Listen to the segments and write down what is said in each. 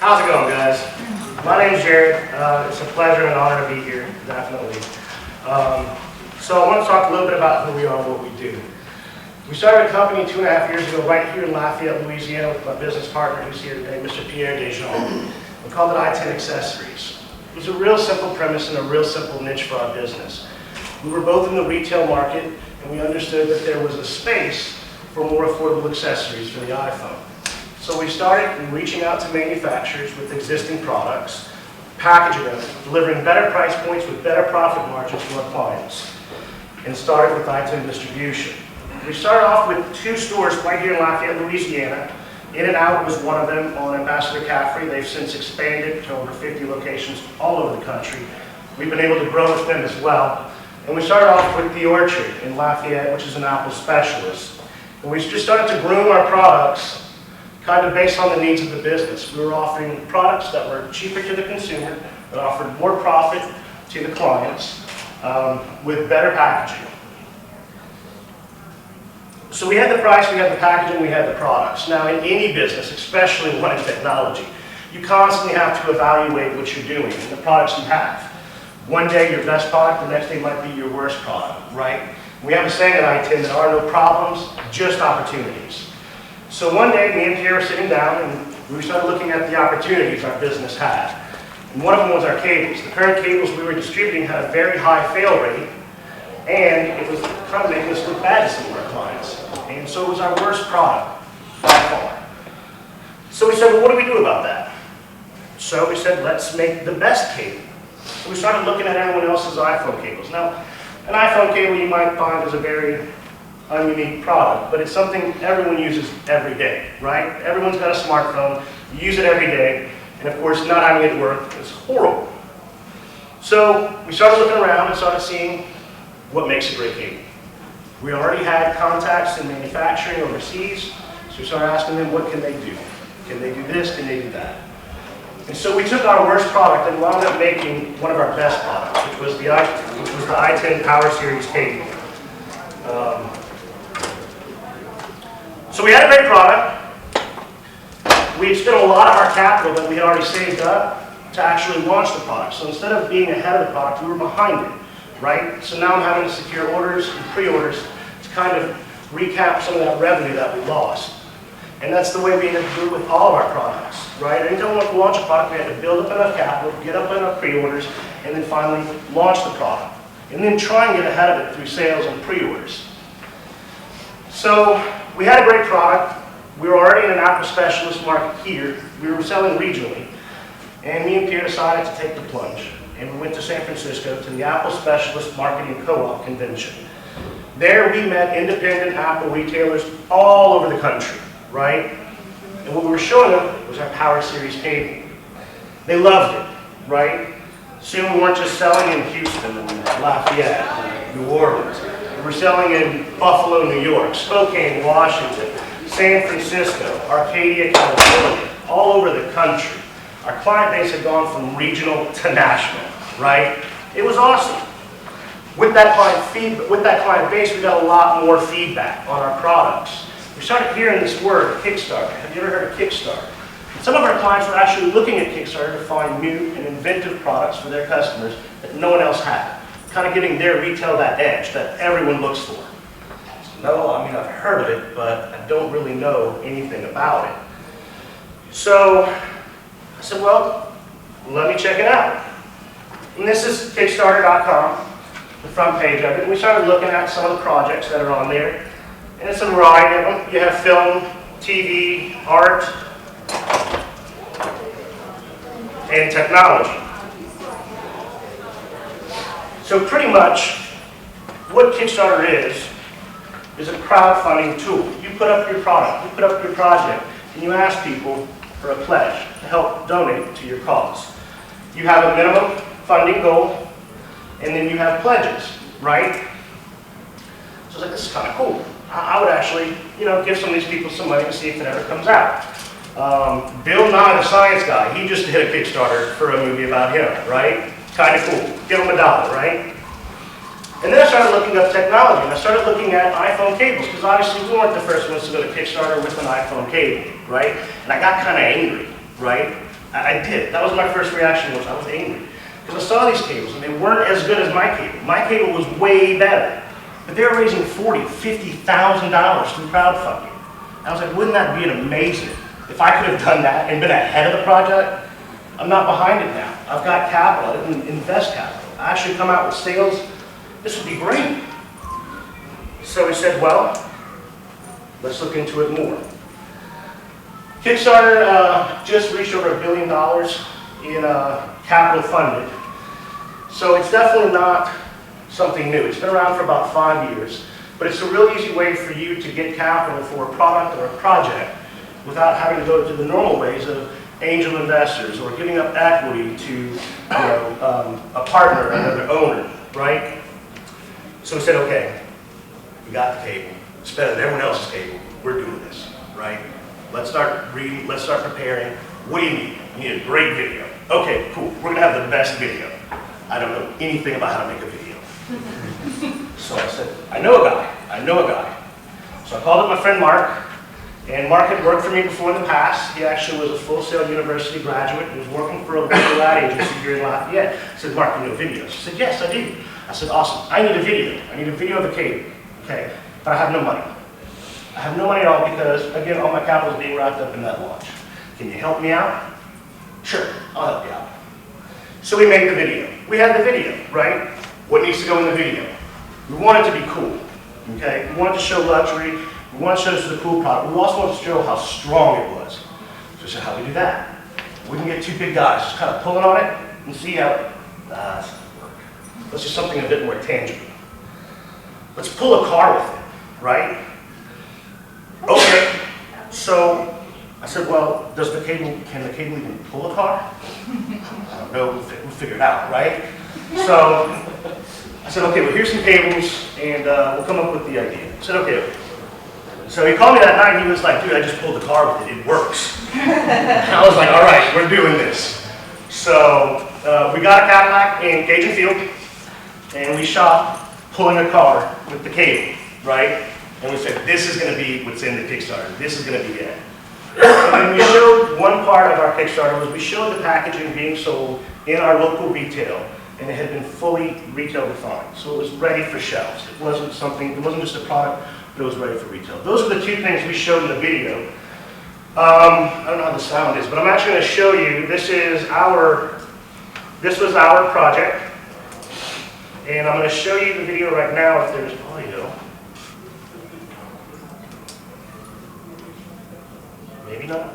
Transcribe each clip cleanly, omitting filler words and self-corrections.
How's it going, guys? My name's Jared. It's a pleasure and an honor to be here, definitely. So I want to talk a little bit about who we are and what we do. We started a company 2.5 years ago right here in Lafayette, Louisiana with my business partner who's here today, Mr. Pierre Dejean. We called it I-10 Accessories. It was a real simple premise and a real simple niche for our business. We were both in the retail market and we understood that there was a space for more affordable accessories for the iPhone. So we started reaching out to manufacturers with existing products, packaging them, delivering better price points with better profit margins to our clients, and started with I-10 distribution. We started off with 2 stores right here in Lafayette, Louisiana. Innov8 was one of them on Ambassador Caffrey. They've since expanded to over 50 locations all over the country. We've been able to grow with them as well. And we started off with The Orchard in Lafayette, which is an Apple specialist. And we just started to groom our products kind of based on the needs of the business. We were offering products that were cheaper to the consumer, that offered more profit to the clients, with better packaging. So we had the price, we had the packaging, we had the products. Now in any business, especially one in technology, you constantly have to evaluate what you're doing and the products you have. One day your best product, the next day might be your worst product, right? We have a saying at I-10, there are no problems, just opportunities. So one day, me and Pierre were sitting down and we started looking at the opportunities our business had. And one of them was our cables. The current cables we were distributing had a very high fail rate, and it was kind of making us look bad to some of our clients. And so it was our worst product by far. So we said, well, what do we do about that? So we said, let's make the best cable. So we started looking at everyone else's iPhone cables. Now, an iPhone cable you might find is a very unique product, but it's something everyone uses every day, right? Everyone's got a smartphone, you use it every day, and of course not having it work is horrible. So we started looking around and started seeing what makes a great cable. We already had contacts in manufacturing overseas, so we started asking them, what can they do? Can they do this? Can they do that? And so we took our worst product and wound up making one of our best products, which was the I-10 Power Series cable. So we had a great product. We had spent a lot of our capital that we had already saved up to actually launch the product. So instead of being ahead of the product, we were behind it, right? So now I'm having to secure orders and pre-orders to kind of recap some of that revenue that we lost. And that's the way we ended up doing it with all of our products, right? Anytime we want to launch a product, we had to build up enough capital, get up enough pre-orders, and then finally launch the product. And then try and get ahead of it through sales and pre-orders. So we had a great product. We were already in an Apple specialist market here. We were selling regionally. And me and Pierre decided to take the plunge. And we went to San Francisco to the Apple Specialist Marketing Co-op Convention. There we met independent Apple retailers all over the country, right? And what we were showing them was our Power Series cable. They loved it, right? Soon we weren't just selling in Houston and Lafayette and New Orleans. We were selling in Buffalo, New York, Spokane, Washington, San Francisco, Arcadia, California, all over the country. Our client base had gone from regional to national, right? It was awesome. With that client base, we got a lot more feedback on our products. We started hearing this word, Kickstarter. Have you ever heard of Kickstarter? Some of our clients were actually looking at Kickstarter to find new and inventive products for their customers that no one else had, kind of giving their retail that edge that everyone looks for. No, I mean, I've heard of it, but I don't really know anything about it. So I said, well, let me check it out. And this is Kickstarter.com, the front page of it. And we started looking at some of the projects that are on there. And it's a variety of them. You have film, TV, art, and technology. So pretty much what Kickstarter is a crowdfunding tool. You put up your product, you put up your project, and you ask people for a pledge to help donate to your cause. You have a minimum funding goal, and then you have pledges, right? So I was like, this is kind of cool. I would actually, give some of these people some money to see if it ever comes out. Bill Nye, the science guy, he just did a Kickstarter for a movie about him, right? Kind of cool. Give him $1, right? And then I started looking up technology, and I started looking at iPhone cables, because obviously we weren't the first ones to go to Kickstarter with an iPhone cable, right? And I got kind of angry, right? I did. That was my first reaction, was I was angry. Because I saw these cables, and they weren't as good as my cable. My cable was way better. But they were raising $40,000, $50,000 through crowdfunding. I was like, wouldn't that be amazing? If I could have done that and been ahead of the project, I'm not behind it now. I've got capital, I didn't invest capital. I actually come out with sales, this would be great. So we said, well, let's look into it more. Kickstarter just reached over $1 billion in capital funded. So it's definitely not something new. It's been around for about 5 years, but it's a real easy way for you to get capital for a product or a project without having to go to the normal ways of angel investors or giving up equity to a partner, another owner, right? So we said, okay, we got the cable. It's better than everyone else's cable. We're doing this, right? Let's start reading, let's start preparing. What do you need? You need a great video. Okay, cool. We're gonna have the best video. I don't know anything about how to make a video. So I said, I know a guy. So I called up my friend Mark, and Mark had worked for me before in the past. He actually was a Full Sail University graduate and was working for a local ad agency here in Lafayette. I said, Mark, you know videos? He said, yes, I do. I said, awesome. I need a video. I need a video of the cable. Okay, but I have no money. I have no money at all because, again, all my capital is being wrapped up in that launch. Can you help me out? Sure, I'll help you out. So we made the video. We had the video, right? What needs to go in the video? We want it to be cool, okay? We wanted to show luxury. We want to show this is a cool product. We also want to show how strong it was. So how do we do that? We can get two big guys just kind of pulling on it and see how it doesn't work. Let's do something a bit more tangible. Let's pull a car with it, right? Okay, so I said, well, can the cable even pull a car? I don't know, we'll figure it out, right? So I said, okay, well, here's some cables, and we'll come up with the idea. I said, okay. So he called me that night, and he was like, dude, I just pulled the car with it, it works. And I was like, all right, we're doing this. So we got a Cadillac in Gage and Field, and we shot pulling a car with the cable, right? And we said, this is going to be what's in the Kickstarter. This is going to be it. And we showed one part of our Kickstarter was we showed the packaging being sold in our local retail, and it had been fully retail defined. So it was ready for shelves. It wasn't just a product, but it was ready for retail. Those are the two things we showed in the video. I don't know how the sound is, but I'm actually going to show you, this was our project. And I'm going to show you the video right now if there's audio. Maybe not.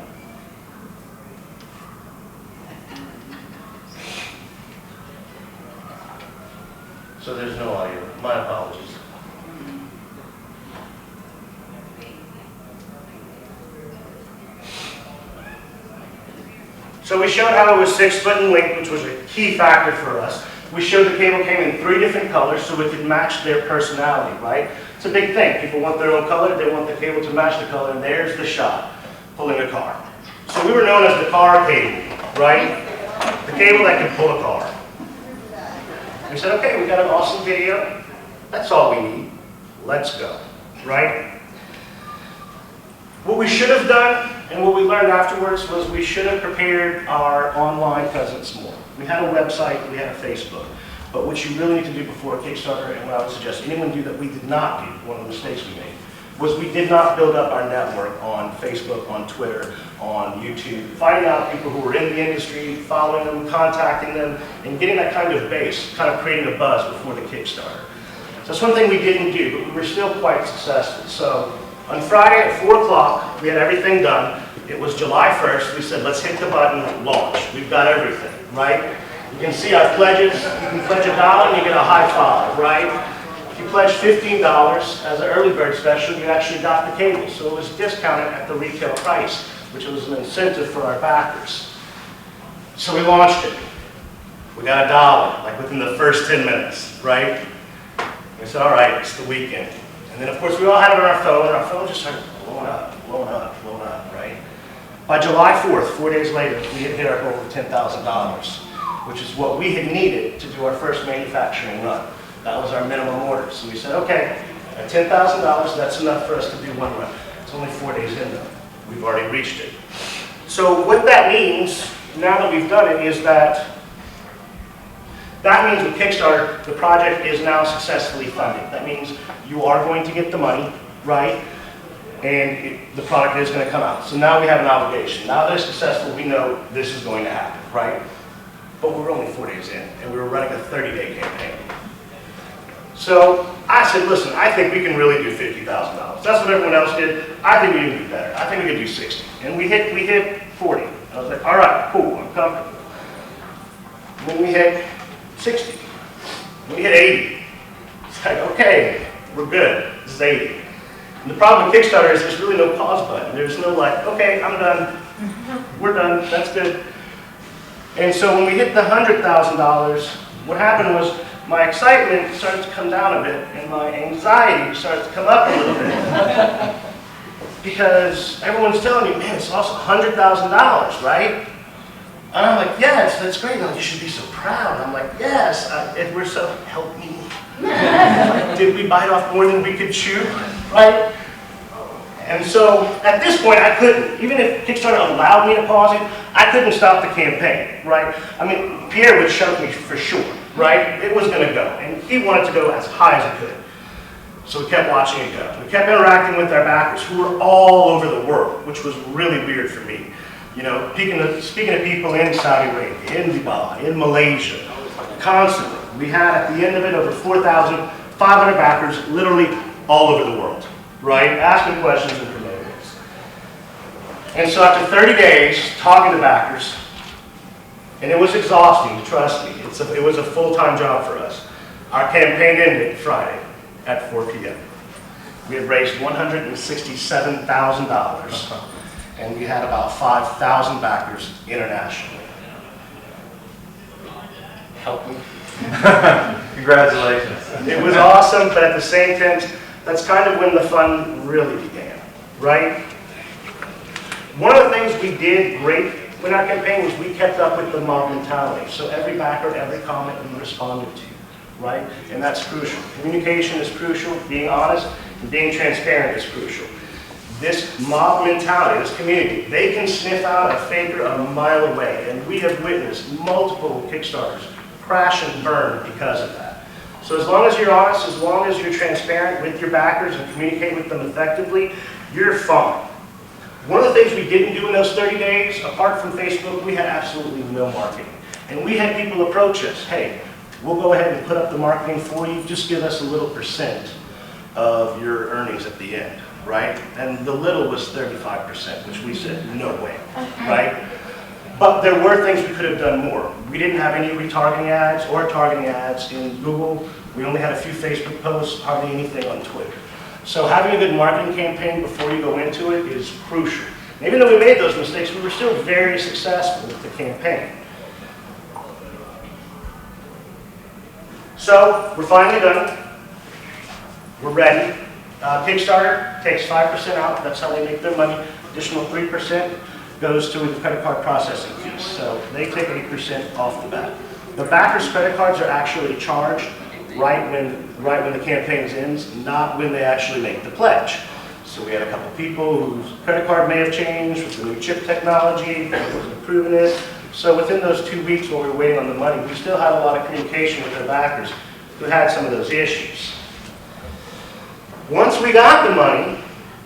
So there's no audio. My apologies. So we showed how it was 6 foot in length, which was a key factor for us. We showed the cable came in 3 different colors so it could match their personality, right? It's a big thing. People want their own color. They want the cable to match the color, and there's the shot, pulling a car. So we were known as the car cable, right? The cable that can pull a car. We said, okay, we got an awesome video. That's all we need. Let's go, right? What we should have done, and what we learned afterwards, was we should have prepared our online presence more. We had a website, we had a Facebook, but what you really need to do before a Kickstarter, and what I would suggest anyone do that we did not do, one of the mistakes we made, was we did not build up our network on Facebook, on Twitter, on YouTube, finding out people who were in the industry, following them, contacting them, and getting that kind of base, kind of creating a buzz before the Kickstarter. So that's one thing we didn't do, but we were still quite successful. So on Friday at 4 o'clock, we had everything done. It was July 1st. We said, let's hit the button, launch. We've got everything, right? You can see our pledges. You can pledge $1 and you get a high five, right? If you pledge $15 as an early bird special, you actually got the cable. So it was discounted at the retail price, which was an incentive for our backers. So we launched it. We got $1, like within the first 10 minutes, right? We said, all right, it's the weekend. And then, of course, we all had it on our phone, and our phone just started blowing up, right? By July 4th, 4 days later, we had hit our goal of $10,000, which is what we had needed to do our first manufacturing run. That was our minimum order. So we said, okay, at $10,000, that's enough for us to do one run. It's only 4 days in, though. We've already reached it. So what that means now that we've done it is that means with Kickstarter, the project is now successfully funded. That means you are going to get the money, right? And the product is going to come out. So now we have an obligation. Now that it's successful, we know this is going to happen, right? But we're only 4 days in, and we were running a 30-day campaign. So I said, listen, I think we can really do $50,000. That's what everyone else did. I think we can do better. I think we can do 60. And we hit 40. I was like, all right, cool, I'm comfortable. Then we hit 60. Then we hit 80. It's like, okay, we're good. This is 80. And the problem with Kickstarter is there's really no pause button. There's no like, okay, I'm done. We're done. That's good. And so when we hit the $100,000, what happened was my excitement started to come down a bit, and my anxiety started to come up a little bit. Because everyone's telling me, man, it's also $100,000, right? And I'm like, yes, that's great. Like, you should be so proud. I'm like, yes, and we're so, help me. Like, did we bite off more than we could chew, right? And so at this point, I couldn't. Even if Kickstarter allowed me to pause it, I couldn't stop the campaign, right? I mean, Pierre would shove me for sure, right? It was going to go, and he wanted to go as high as it could. So we kept watching it go. We kept interacting with our backers, who were all over the world, which was really weird for me. You know, speaking to people in Saudi Arabia, in Dubai, in Malaysia, constantly. We had, at the end of it, over 4,500 backers, literally all over the world, right? Asking questions and promoting this. And so after 30 days, talking to backers, and it was exhausting, trust me. It was a full-time job for us. Our campaign ended Friday at 4 p.m. We had raised $167,000, and we had about 5,000 backers internationally. Help me. Congratulations. It was awesome, but at the same time, that's kind of when the fun really began, right? One of the things we did great in our campaign was we kept up with the mob mentality. So every backer, every comment we responded to, right? And that's crucial. Communication is crucial. Being honest and being transparent is crucial. This mob mentality, this community, they can sniff out a faker a mile away. And we have witnessed multiple Kickstarters crash and burn because of that. So as long as you're honest, as long as you're transparent with your backers and communicate with them effectively, you're fine. One of the things we didn't do in those 30 days, apart from Facebook, we had absolutely no marketing. And we had people approach us, hey, we'll go ahead and put up the marketing for you, just give us a little % of your earnings at the end, right? And the little was 35%, which we said, no way, right? But there were things we could have done more. We didn't have any retargeting ads or targeting ads in Google. We only had a few Facebook posts, hardly anything on Twitter. So having a good marketing campaign before you go into it is crucial. And even though we made those mistakes, we were still very successful with the campaign. So we're finally done. We're ready. Kickstarter takes 5% out. That's how they make their money. Additional 3% goes to the credit card processing fees. So they take 8% off the bat. The backers' credit cards are actually charged right when the campaign ends, not when they actually make the pledge. So we had a couple people whose credit card may have changed with the new chip technology, that was improving it. So within those 2 weeks while we were waiting on the money, we still had a lot of communication with our backers who had some of those issues. Once we got the money,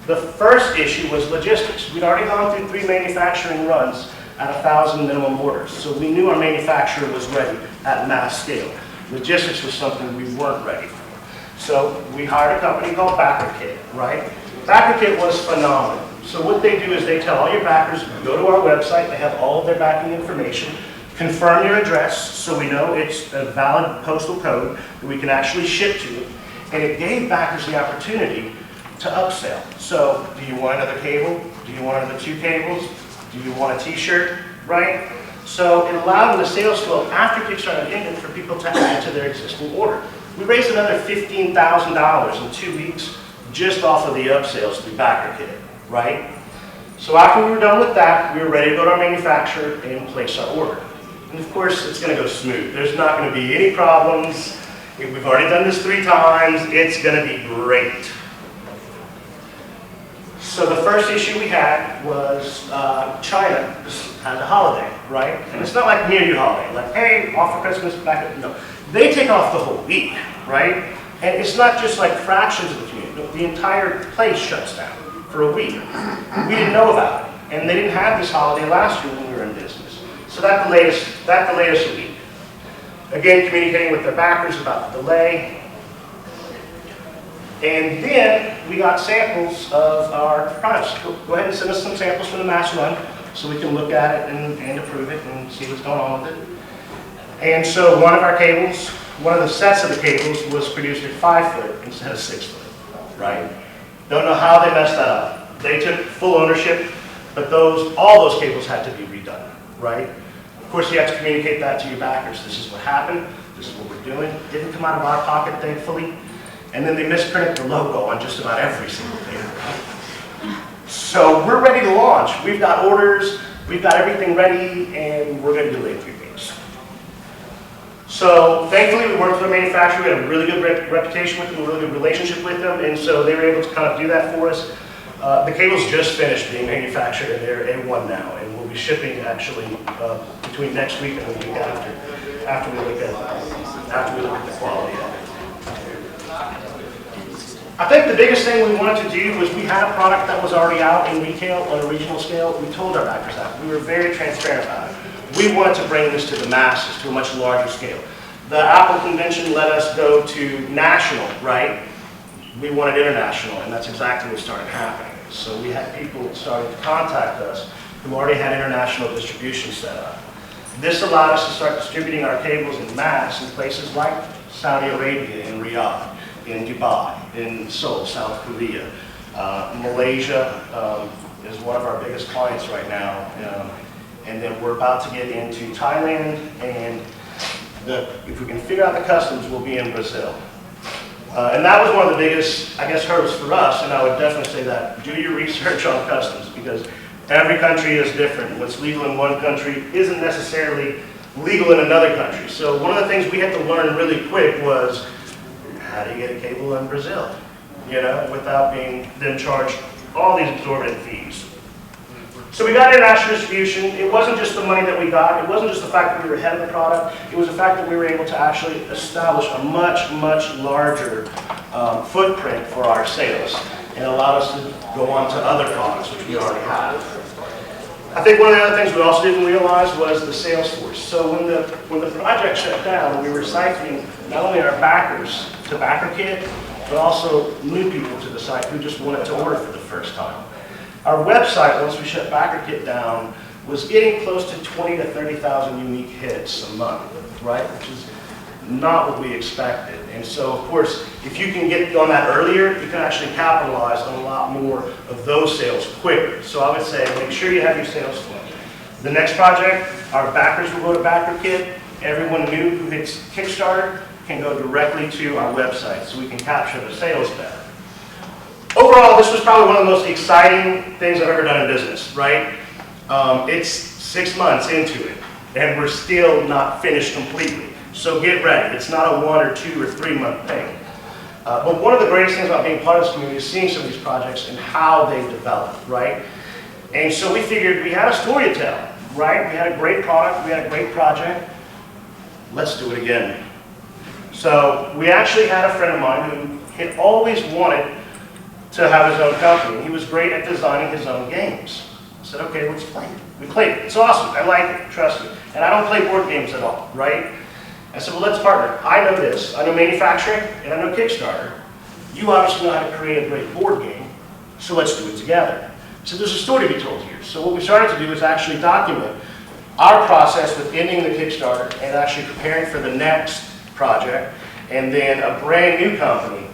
the first issue was logistics. We'd already gone through 3 manufacturing runs at 1,000 minimum orders. So we knew our manufacturer was ready at mass scale. Logistics was something we weren't ready for. So we hired a company called BackerKit, right? BackerKit was phenomenal. So what they do is they tell all your backers, go to our website, they have all of their backing information, confirm your address so we know it's a valid postal code that we can actually ship to. And it gave backers the opportunity to upsell. So do you want another cable? Do you want another 2 cables? Do you want a t-shirt, right? So it allowed in the sales flow after Kickstarter ended for people to add to their existing order. We raised another $15,000 in 2 weeks just off of the upsells through BackerKit, right? So after we were done with that, we were ready to go to our manufacturer and place our order. And of course, it's going to go smooth. There's not going to be any problems. We've already done this 3 times. It's going to be great. So the first issue we had was China had a holiday. right? And it's not like community holiday, like, hey, off for Christmas, back at, no. They take off the whole week, right? And it's not just like fractions of the community. No, the entire place shuts down for a week. We didn't know about it. And they didn't have this holiday last year when we were in business. So that delayed us a week. Again, communicating with their backers about the delay. And then we got samples of our products. Go ahead and send us some samples from the mass run so we can look at it and approve it and see what's going on with it. And so one of our cables, one of the sets of the cables was produced at 5 foot instead of 6 foot, right? Don't know how they messed that up. They took full ownership, but all those cables had to be redone, right? Of course, you have to communicate that to your backers. This is what happened. This is what we're doing. It didn't come out of our pocket, thankfully. And then they misprinted the logo on just about every single thing. So we're ready to launch. We've got orders, we've got everything ready, and we're going to delay 3 weeks. So thankfully, we worked with a manufacturer. We had a really good reputation with them, a really good relationship with them, and so they were able to kind of do that for us. The cable's just finished being manufactured, and they're A1 now, and we'll be shipping actually between next week and the week after we look at the quality of it. I think the biggest thing we wanted to do was we had a product that was already out in retail on a regional scale. We told our backers that. We were very transparent about it. We wanted to bring this to the masses, to a much larger scale. The Apple convention let us go to national, right? We wanted international, and that's exactly what started happening. So we had people starting to contact us who already had international distribution set up. This allowed us to start distributing our cables in mass in places like Saudi Arabia, in Riyadh, in Dubai, in Seoul, South Korea. Malaysia is one of our biggest clients right now. And then we're about to get into Thailand, and if we can figure out the customs, we'll be in Brazil. And that was one of the biggest, I guess, hurdles for us, and I would definitely say that. Do your research on customs, because every country is different. What's legal in one country isn't necessarily legal in another country. So one of the things we had to learn really quick was, how do you get a cable in Brazil? You know, without being then charged all these exorbitant fees. So we got international distribution. It wasn't just the money that we got. It wasn't just the fact that we were ahead of the product. It was the fact that we were able to actually establish a much, much larger footprint for our sales and allowed us to go on to other products, which we already have. I think one of the other things we also didn't realize was the sales force. So when the project shut down, we were siphoning not only our backers to backer kit, but also new people to the site who just wanted to order for the first time. Our website, once we shut backer kit down, was getting close to 20 to 30,000 unique hits a month, right? Which is not what we expected. And so, of course, if you can get on that earlier, you can actually capitalize on a lot more of those sales quicker. So I would say, make sure you have your sales flow. The next project, our backers will go to backer kit. Everyone new who hits Kickstarter can go directly to our website so we can capture the sales better. Overall, this was probably one of the most exciting things I've ever done in business, right? It's 6 months into it, and we're still not finished completely. So get ready. It's not a 1 or 2 or 3 month thing. But one of the greatest things about being part of this community is seeing some of these projects and how they develop, right? And so we figured we had a story to tell, right? We had a great product, we had a great project. Let's do it again. So we actually had a friend of mine who had always wanted to have his own company. He was great at designing his own games. I said, okay, let's play it. We played it. It's awesome. I like it. Trust me. And I don't play board games at all, right? I said, well, let's partner. I know this. I know manufacturing, and I know Kickstarter. You obviously know how to create a great board game, so let's do it together. So there's a story to be told here. So what we started to do is actually document our process with ending the Kickstarter and actually preparing for the next project, and then a brand new company.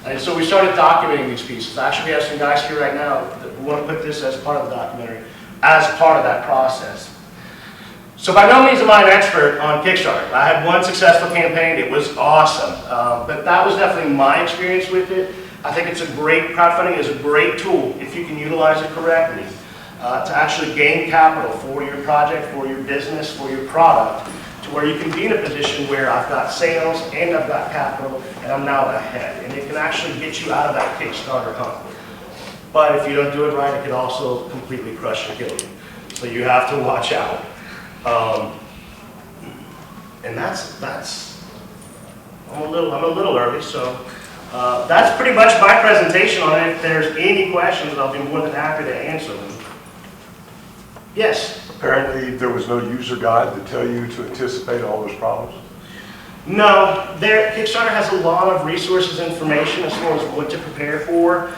And so we started documenting these pieces. Actually, we have some guys here right now that want to put this as part of the documentary, as part of that process. So by no means am I an expert on Kickstarter. I had one successful campaign. It was awesome. But that was definitely my experience with it. I think it's a great, crowdfunding is a great tool if you can utilize it correctly to actually gain capital for your project, for your business, for your product, to where you can be in a position where I've got sales and I've got capital and I'm now ahead. And it can actually get you out of that Kickstarter hump. But if you don't do it right, it can also completely crush and kill you. So you have to watch out. And I'm a little early, so that's pretty much my presentation on it. If there's any questions, I'll be more than happy to answer them. Yes? Apparently, there was no user guide to tell you to anticipate all those problems? No, Kickstarter has a lot of resources and information as far as what to prepare for.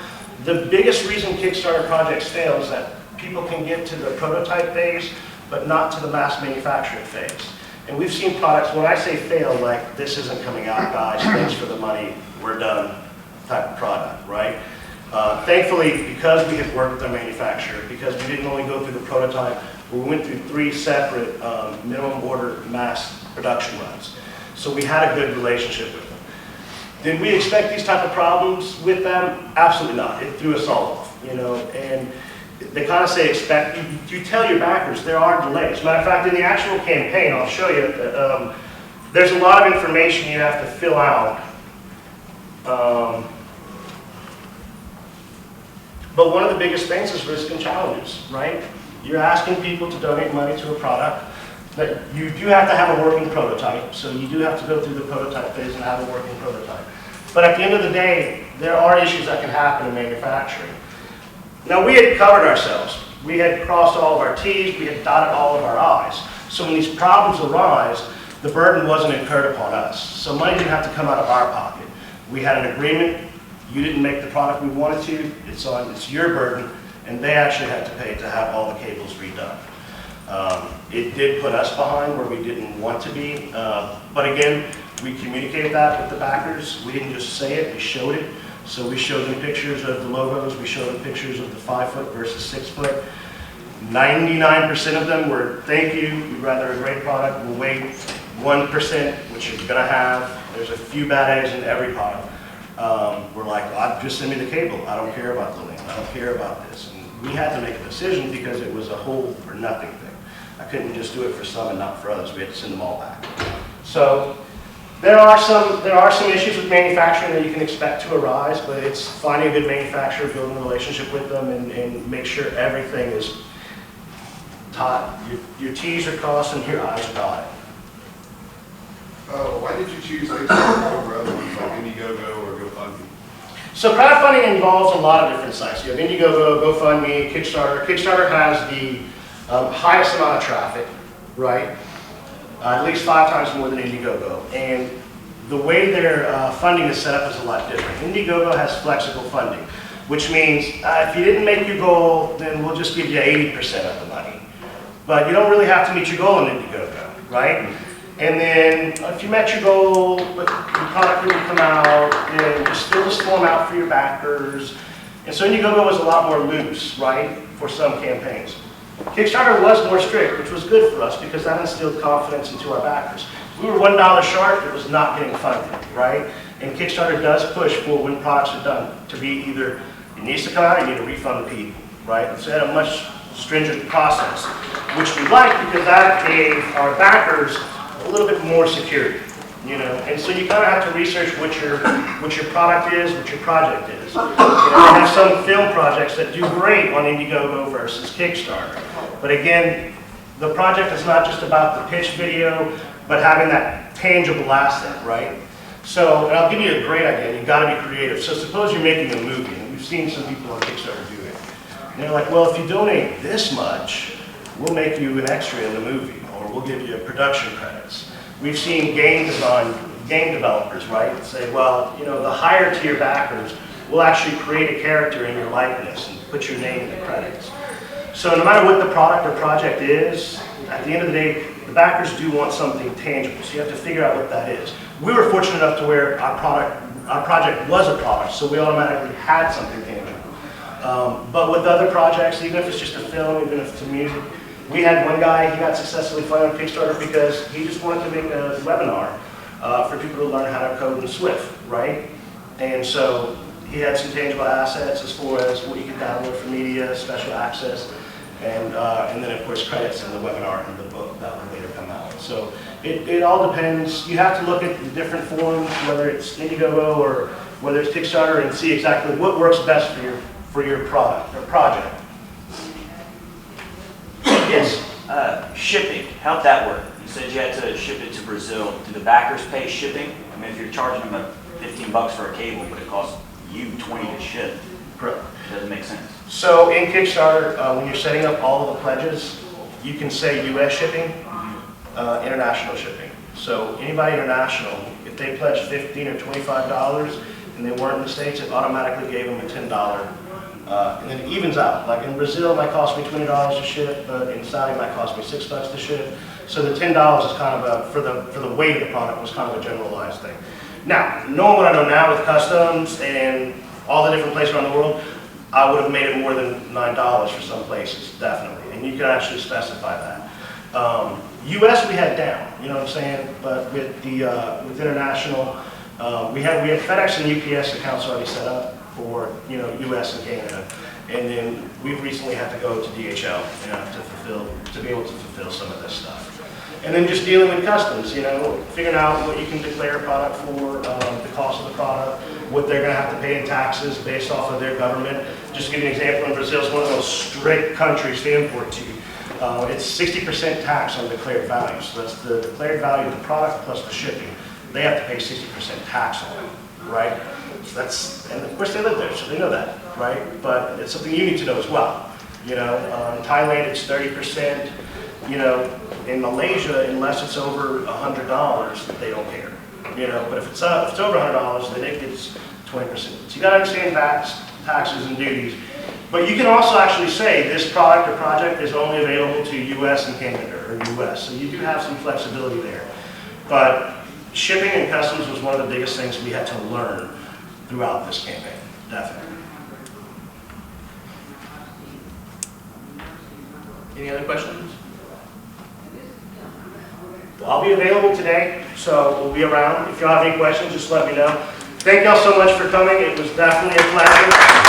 The biggest reason Kickstarter projects fail is that people can get to the prototype phase, but not to the mass manufacturing phase. And we've seen products, when I say fail, like this isn't coming out, guys, thanks for the money, we're done type of product, right? Thankfully, because we had worked with our manufacturer, because we didn't only go through the prototype, we went through 3 separate minimum order mass production runs. So we had a good relationship with them. Did we expect these type of problems with them? Absolutely not. It threw us all off, you know, and they kind of say expect, you tell your backers there are delays. Matter of fact, in the actual campaign, I'll show you, there's a lot of information you have to fill out. But one of the biggest things is risk and challenges, right? You're asking people to donate money to a product that you do have to have a working prototype, so you do have to go through the prototype phase and have a working prototype. But at the end of the day, there are issues that can happen in manufacturing. Now, we had covered ourselves. We had crossed all of our T's, we had dotted all of our I's. So when these problems arise, the burden wasn't incurred upon us. So money didn't have to come out of our pocket. We had an agreement. You didn't make the product we wanted to. It's your burden, and they actually had to pay to have all the cables redone. It did put us behind where we didn't want to be, but again, we communicated that with the backers. We didn't just say it, we showed it. So we showed them pictures of the logos, we showed them pictures of the 5-foot versus 6-foot. 99% of them were, thank you, we'd rather a great product, we'll wait. 1%, which you're gonna have, there's a few bad eggs in every product. We're like, just send me the cable, I don't care about the link, I don't care about this. And we had to make a decision because it was a whole or nothing thing. I couldn't just do it for some and not for others, we had to send them all back. So, there are some issues with manufacturing that you can expect to arise, but it's finding a good manufacturer, building a relationship with them, and make sure everything is taught. Your T's are crossed and your I's are dotted. Why did you choose Kickstarter over other ones like Indiegogo or GoFundMe? So crowdfunding involves a lot of different sites. You have Indiegogo, GoFundMe, Kickstarter. Kickstarter has the highest amount of traffic, right? At least 5 times more than Indiegogo. And the way their funding is set up is a lot different. Indiegogo has flexible funding, which means if you didn't make your goal, then we'll just give you 80% of the money. But you don't really have to meet your goal in Indiegogo, right? And then if you met your goal, but your product didn't come out, then just fill this form out for your backers. And so Indiegogo was a lot more loose, right, for some campaigns. Kickstarter was more strict, which was good for us because that instilled confidence into our backers. We were $1 short, it was not getting funded, right? And Kickstarter does push for when products are done to be either, it needs to come out or you need to refund the people, right? So it had a much stringent process, which we liked because that gave our backers a little bit more security, you know? And so you kind of have to research what your product is, what your project is. You know, we have some film projects that do great on Indiegogo versus Kickstarter. But again, the project is not just about the pitch video, but having that tangible asset, right? So, and I'll give you a great idea, you've got to be creative. So suppose you're making a movie, and we've seen some people on Kickstarter do it. And they're like, well, if you donate this much, we'll make you an extra in the movie, or we'll give you production credits. We've seen game developers, right, say, well, you know, the higher tier backers will actually create a character in your likeness and put your name in the credits. So no matter what the product or project is, at the end of the day, the backers do want something tangible, so you have to figure out what that is. We were fortunate enough to where our project was a product, so we automatically had something tangible. But with other projects, even if it's just a film, even if it's a music, we had one guy, he got successfully funded on Kickstarter because he just wanted to make a webinar for people to learn how to code in Swift, right? And so he had some tangible assets as far as what you could download for media, special access, and then of course credits in the webinar and the book that will later come out. So it all depends. You have to look at the different forms, whether it's Indiegogo or whether it's Kickstarter, and see exactly what works best for your product or project. Yes. Shipping, how'd that work? You said you had to ship it to Brazil. Do the backers pay shipping? I mean, if you're charging them $15 for a cable, but it costs you $20 to ship, Correct. it doesn't make sense. So in Kickstarter, when you're setting up all of the pledges, you can say US shipping, international shipping. So anybody international, if they pledged $15 or $25 and they weren't in the States, it automatically gave them a $10. And then it evens out. Like in Brazil, it might cost me $20 to ship, but in Saudi, it might cost me $6 to ship. So the $10 is kind of for the weight of the product was kind of a generalized thing. Now, knowing what I know now with customs and all the different places around the world, I would have made it more than $9 for some places, definitely. And you can actually specify that. US we had down, you know what I'm saying? But with the with international, we had FedEx and UPS accounts already set up for US and Canada, and then we've recently had to go to DHL to be able to fulfill some of this stuff. And then just dealing with customs, figuring out what you can declare a product for, the cost of the product, what they're going to have to pay in taxes based off of their government. Just to give you an example, in Brazil, it's one of those strict countries to import to. It's 60% tax on declared value. So that's the declared value of the product plus the shipping. They have to pay 60% tax on it, right? So and of course they live there, so they know that, right? But it's something you need to know as well. In Thailand it's 30%. In Malaysia, unless it's over $100, they don't care. But if it's over $100, then it gets 20%. So you got to understand taxes and duties. But you can also actually say this product or project is only available to US and Canada or US. So you do have some flexibility there. But shipping and customs was one of the biggest things we had to learn throughout this campaign, definitely. Any other questions? I'll be available today, so we'll be around. If y'all have any questions, just let me know. Thank y'all so much for coming. It was definitely a pleasure.